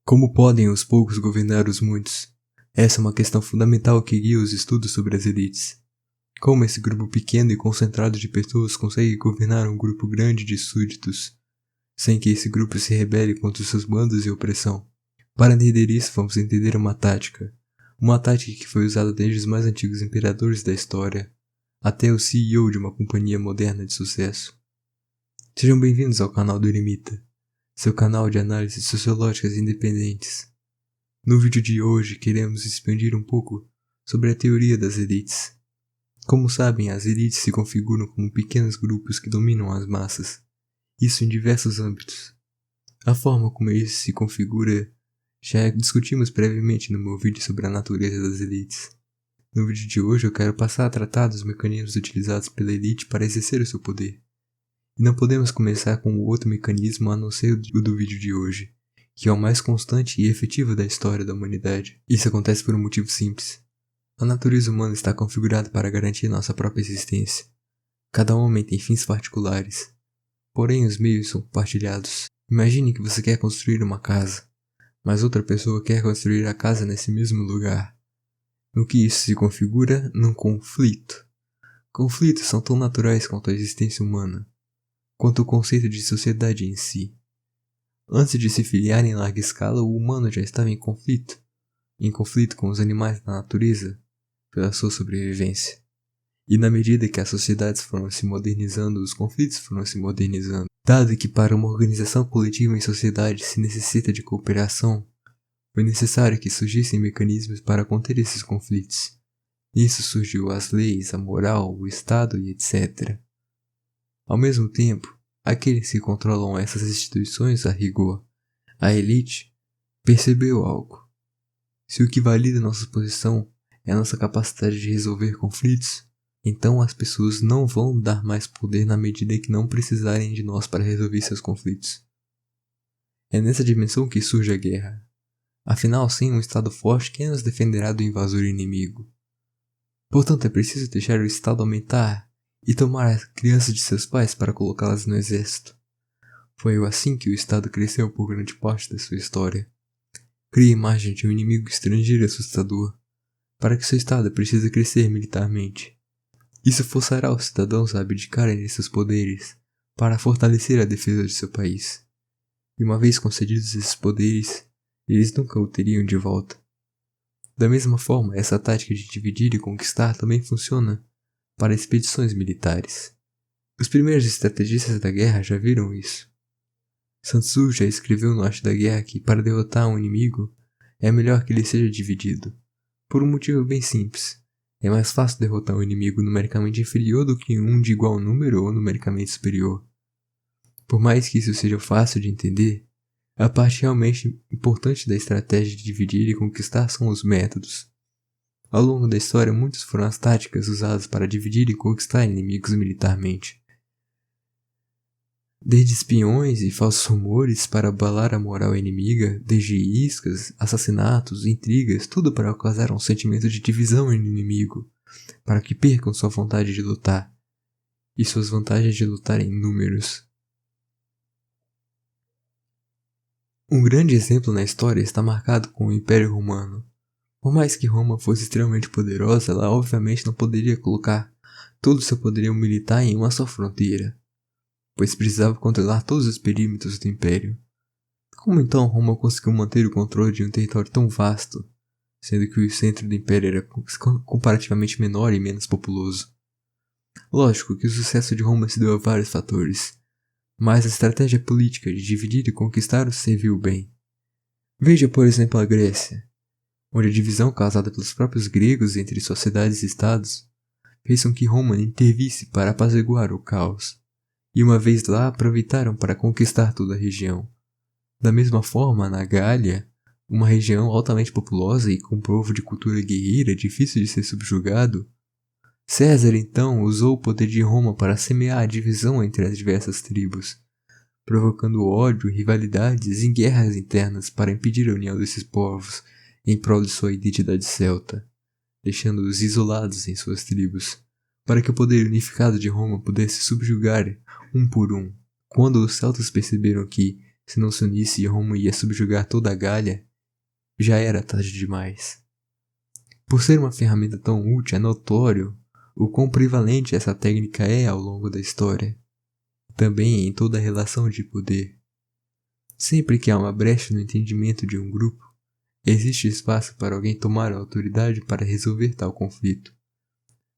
Como podem os poucos governar os muitos? Essa é uma questão fundamental que guia os estudos sobre as elites. Como esse grupo pequeno e concentrado de pessoas consegue governar um grupo grande de súditos, sem que esse grupo se rebele contra os seus bandos e opressão? Para entender isso, vamos entender uma tática que foi usada desde os mais antigos imperadores da história, até o CEO de uma companhia moderna de sucesso. Sejam bem-vindos ao canal do Eremita, seu canal de análises sociológicas independentes. No vídeo de hoje queremos expandir um pouco sobre a teoria das elites. Como sabem, as elites se configuram como pequenos grupos que dominam as massas, isso em diversos âmbitos. A forma como isso se configura já discutimos previamente no meu vídeo sobre a natureza das elites. No vídeo de hoje eu quero passar a tratar dos mecanismos utilizados pela elite para exercer o seu poder. E não podemos começar com outro mecanismo a não ser o do vídeo de hoje, que é o mais constante e efetivo da história da humanidade. Isso acontece por um motivo simples. A natureza humana está configurada para garantir nossa própria existência. Cada homem tem fins particulares, porém os meios são compartilhados. Imagine que você quer construir uma casa, mas outra pessoa quer construir a casa nesse mesmo lugar. No que isso se configura? Num conflito. Conflitos são tão naturais quanto a existência humana, quanto o conceito de sociedade em si. Antes de se filiar em larga escala, o humano já estava em conflito com os animais da natureza, pela sua sobrevivência. E na medida que as sociedades foram se modernizando, os conflitos foram se modernizando. Dado que para uma organização coletiva em sociedade se necessita de cooperação, foi necessário que surgissem mecanismos para conter esses conflitos. Nisso surgiu as leis, a moral, o Estado e etc. Ao mesmo tempo, aqueles que controlam essas instituições a rigor, a elite, percebeu algo. Se o que valida nossa posição é a nossa capacidade de resolver conflitos, então as pessoas não vão dar mais poder na medida que não precisarem de nós para resolver seus conflitos. É nessa dimensão que surge a guerra. Afinal, sem um Estado forte, quem nos defenderá do invasor inimigo? Portanto, é preciso deixar o Estado aumentar e tomar as crianças de seus pais para colocá-las no exército. Foi assim que o Estado cresceu por grande parte da sua história. Cria a imagem de um inimigo estrangeiro assustador, para que seu Estado precise crescer militarmente. Isso forçará os cidadãos a abdicarem de seus poderes para fortalecer a defesa de seu país. E uma vez concedidos esses poderes, eles nunca o teriam de volta. Da mesma forma, essa tática de dividir e conquistar também funciona para expedições militares. Os primeiros estrategistas da guerra já viram isso. Sun Tzu já escreveu no Arte da Guerra que para derrotar um inimigo é melhor que ele seja dividido, por um motivo bem simples. É mais fácil derrotar um inimigo numericamente inferior do que um de igual número ou numericamente superior. Por mais que isso seja fácil de entender, a parte realmente importante da estratégia de dividir e conquistar são os métodos. Ao longo da história, muitas foram as táticas usadas para dividir e conquistar inimigos militarmente. Desde espiões e falsos rumores para abalar a moral inimiga, desde iscas, assassinatos, intrigas, tudo para causar um sentimento de divisão no inimigo, para que percam sua vontade de lutar e suas vantagens de lutar em números. Um grande exemplo na história está marcado com o Império Romano. Por mais que Roma fosse extremamente poderosa, ela obviamente não poderia colocar todo o seu poderio militar em uma só fronteira, pois precisava controlar todos os perímetros do Império. Como então Roma conseguiu manter o controle de um território tão vasto, sendo que o centro do Império era comparativamente menor e menos populoso? Lógico que o sucesso de Roma se deu a vários fatores, mas a estratégia política de dividir e conquistar os serviu bem. Veja, por exemplo, a Grécia, onde a divisão causada pelos próprios gregos entre sociedades e estados fez com que Roma intervisse para apaziguar o caos, e uma vez lá aproveitaram para conquistar toda a região. Da mesma forma, na Gália, uma região altamente populosa e com povo de cultura guerreira difícil de ser subjugado, César então usou o poder de Roma para semear a divisão entre as diversas tribos, provocando ódio, rivalidades e guerras internas para impedir a união desses povos em prol de sua identidade celta, deixando-os isolados em suas tribos, para que o poder unificado de Roma pudesse subjugar um por um. Quando os celtas perceberam que, Se não se unisse, Roma ia subjugar toda a Gália. Já era tarde demais. Por ser uma ferramenta tão útil, é notório o quão prevalente essa técnica é ao longo da história. Também em toda a relação de poder. Sempre que há uma brecha no entendimento de um grupo, existe espaço para alguém tomar a autoridade para resolver tal conflito.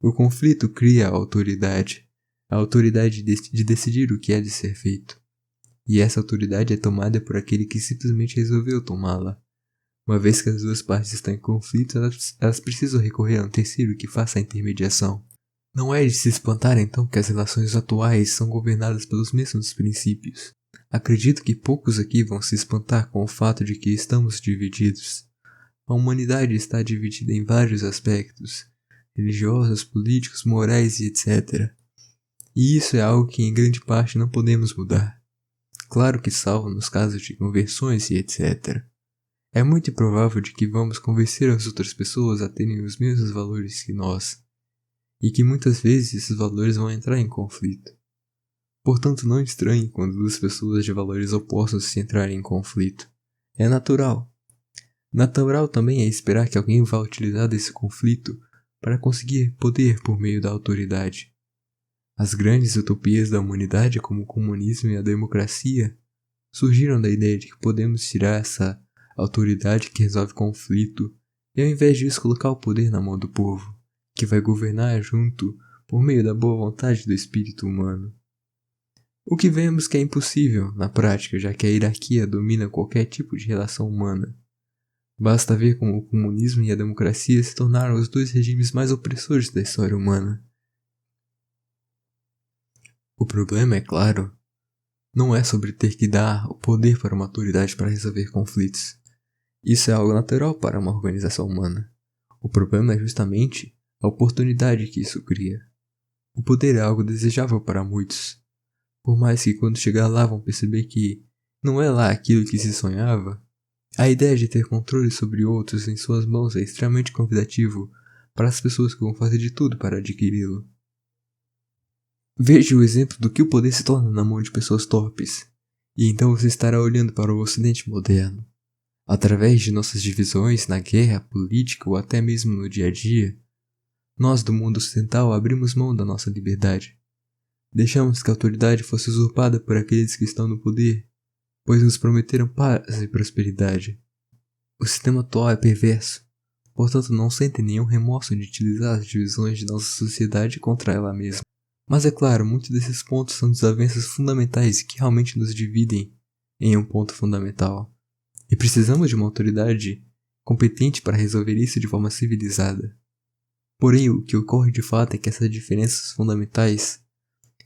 O conflito cria a autoridade de decidir o que é de ser feito. E essa autoridade é tomada por aquele que simplesmente resolveu tomá-la. Uma vez que as duas partes estão em conflito, elas precisam recorrer a um terceiro que faça a intermediação. Não é de se espantar então que as relações atuais são governadas pelos mesmos princípios. Acredito que poucos aqui vão se espantar com o fato de que estamos divididos. A humanidade está dividida em vários aspectos, religiosos, políticos, morais e etc. E isso é algo que em grande parte não podemos mudar. Claro que salvo nos casos de conversões e etc. É muito improvável de que vamos convencer as outras pessoas a terem os mesmos valores que nós, e que muitas vezes esses valores vão entrar em conflito. Portanto, não estranhe quando duas pessoas de valores opostos se entrarem em conflito. É natural. Natural também é esperar que alguém vá utilizar desse conflito para conseguir poder por meio da autoridade. As grandes utopias da humanidade, como o comunismo e a democracia, surgiram da ideia de que podemos tirar essa autoridade que resolve conflito e ao invés disso colocar o poder na mão do povo, que vai governar junto por meio da boa vontade do espírito humano. O que vemos que é impossível na prática, já que a hierarquia domina qualquer tipo de relação humana. Basta ver como o comunismo e a democracia se tornaram os dois regimes mais opressores da história humana. O problema, é claro, não é sobre ter que dar o poder para uma autoridade para resolver conflitos. Isso é algo natural para uma organização humana. O problema é justamente a oportunidade que isso cria. O poder é algo desejável para muitos. Por mais que quando chegar lá vão perceber que não é lá aquilo que se sonhava, a ideia de ter controle sobre outros em suas mãos é extremamente convidativo para as pessoas que vão fazer de tudo para adquiri-lo. Veja o exemplo do que o poder se torna na mão de pessoas torpes, e então você estará olhando para o Ocidente moderno. Através de nossas divisões na guerra, política ou até mesmo no dia a dia, nós do mundo ocidental abrimos mão da nossa liberdade. Deixamos que a autoridade fosse usurpada por aqueles que estão no poder, pois nos prometeram paz e prosperidade. O sistema atual é perverso, portanto não sentem nenhum remorso de utilizar as divisões de nossa sociedade contra ela mesma. Mas é claro, muitos desses pontos são desavenças fundamentais que realmente nos dividem em um ponto fundamental. E precisamos de uma autoridade competente para resolver isso de forma civilizada. Porém, o que ocorre de fato é que essas diferenças fundamentais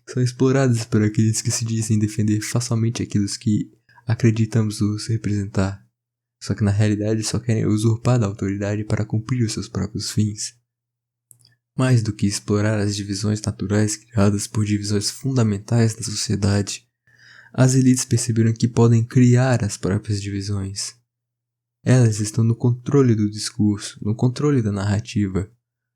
são exploradas por aqueles que se dizem defender facilmente aquilo que acreditamos os representar, só que na realidade só querem usurpar da autoridade para cumprir os seus próprios fins. Mais do que explorar as divisões naturais criadas por divisões fundamentais da sociedade, as elites perceberam que podem criar as próprias divisões. Elas estão no controle do discurso, no controle da narrativa.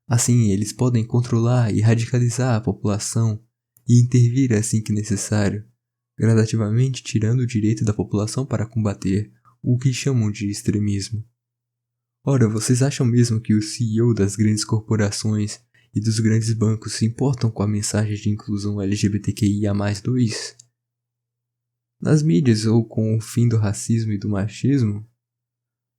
Assim, eles podem controlar e radicalizar a população e intervir assim que necessário, gradativamente tirando o direito da população para combater o que chamam de extremismo. Ora, vocês acham mesmo que o CEO das grandes corporações e dos grandes bancos se importam com a mensagem de inclusão LGBTQIA+2? Nas mídias ou com o fim do racismo e do machismo?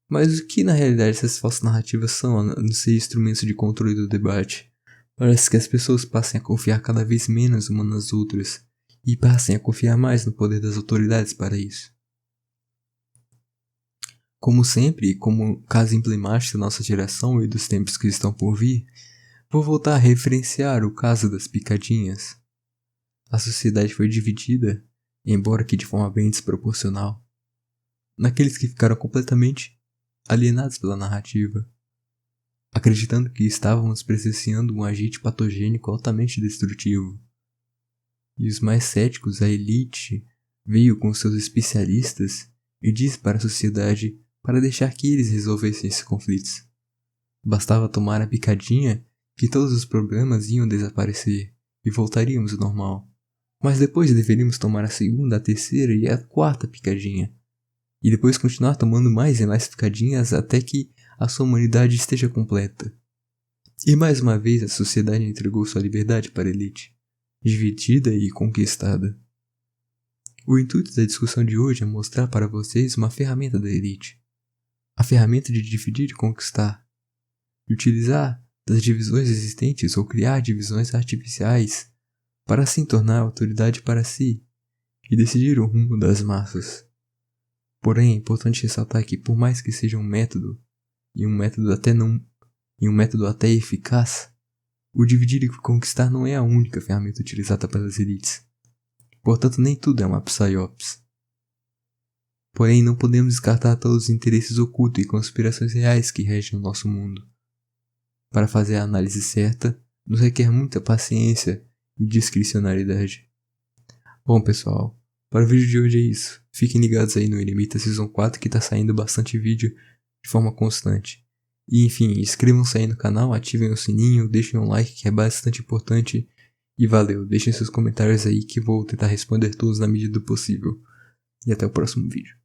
Mas o que na realidade essas falsas narrativas são, a não ser instrumentos de controle do debate? Parece que as pessoas passem a confiar cada vez menos umas nas outras e passem a confiar mais no poder das autoridades para isso. Como sempre, como caso emblemático da nossa geração e dos tempos que estão por vir, vou voltar a referenciar o caso das picadinhas. A sociedade foi dividida, embora que de forma bem desproporcional, naqueles que ficaram completamente alienados pela narrativa, acreditando que estávamos presenciando um agente patogênico altamente destrutivo. E os mais céticos, a elite, veio com seus especialistas e disse para a sociedade para deixar que eles resolvessem esses conflitos. Bastava tomar a picadinha que todos os problemas iam desaparecer e voltaríamos ao normal. Mas depois deveríamos tomar a segunda, a terceira e a quarta picadinha. E depois continuar tomando mais e mais picadinhas até que a sua humanidade esteja completa. E mais uma vez a sociedade entregou sua liberdade para a elite, dividida e conquistada. O intuito da discussão de hoje é mostrar para vocês uma ferramenta da elite. A ferramenta de dividir e conquistar. De utilizar das divisões existentes ou criar divisões artificiais para assim tornar a autoridade para si e decidir o rumo das massas. Porém, é importante ressaltar que por mais que seja um método até eficaz, o dividir e conquistar não é a única ferramenta utilizada pelas elites. Portanto, nem tudo é uma psyops. Porém, não podemos descartar todos os interesses ocultos e conspirações reais que regem o nosso mundo. Para fazer a análise certa, nos requer muita paciência e discricionariedade. Bom pessoal, para o vídeo de hoje é isso. Fiquem ligados aí no Eremita Season 4 que tá saindo bastante vídeo de forma constante. E enfim, inscrevam-se aí no canal, ativem o sininho, deixem um like que é bastante importante. E valeu, deixem seus comentários aí que vou tentar responder todos na medida do possível. E até o próximo vídeo.